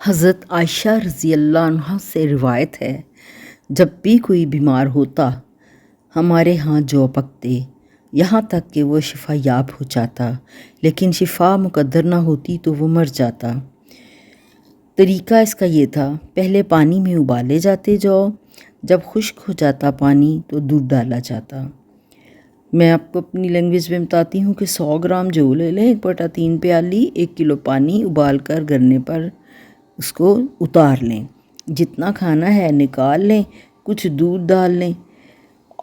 حضرت عائشہ رضی اللہ عنہا سے روایت ہے، جب بھی کوئی بیمار ہوتا ہمارے ہاں جو پکتے، یہاں تک کہ وہ شفا یاب ہو جاتا، لیکن شفا مقدر نہ ہوتی تو وہ مر جاتا۔ طریقہ اس کا یہ تھا، پہلے پانی میں ابالے جاتے جو، جب خشک ہو جاتا پانی تو دودھ ڈالا جاتا۔ میں آپ کو اپنی لینگویج میں بتاتی ہوں کہ 100 گرام جو لے لیں، 1/3 پیالی 1 کلو پانی ابال کر گرنے پر اس کو اتار لیں، جتنا کھانا ہے نکال لیں، کچھ دودھ ڈال لیں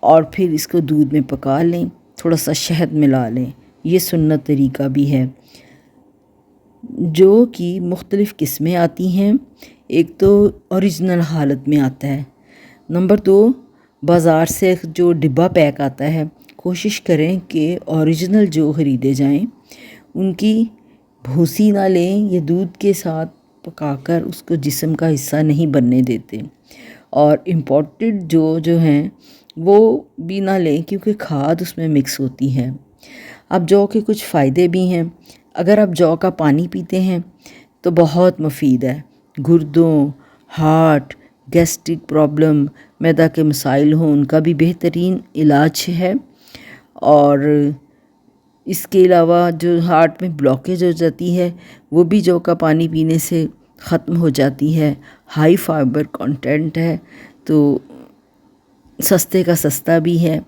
اور پھر اس کو دودھ میں پکا لیں، تھوڑا سا شہد ملا لیں۔ یہ سنت طریقہ بھی ہے، جو کہ مختلف قسمیں آتی ہیں۔ ایک تو اوریجنل حالت میں آتا ہے، نمبر 2 بازار سے جو ڈبہ پیک آتا ہے، کوشش کریں کہ اوریجنل جو خریدے جائیں ان کی بھوسی نہ لیں، یہ دودھ کے ساتھ پکا کر اس کو جسم کا حصہ نہیں بننے دیتے، اور امپورٹڈ جو ہیں وہ بھی نہ لیں کیونکہ کھاد اس میں مکس ہوتی ہے۔ اب جو کے کچھ فائدے بھی ہیں، اگر آپ جو کا پانی پیتے ہیں تو بہت مفید ہے، گردوں، ہارٹ، گیسٹرک پرابلم، معدہ کے مسائل ہوں ان کا بھی بہترین علاج ہے۔ اور اس کے علاوہ جو ہارٹ میں بلاکیج ہو جاتی ہے وہ بھی جو کا پانی پینے سے ختم ہو جاتی ہے۔ ہائی فائبر کنٹینٹ ہے تو سستے کا سستا بھی ہے۔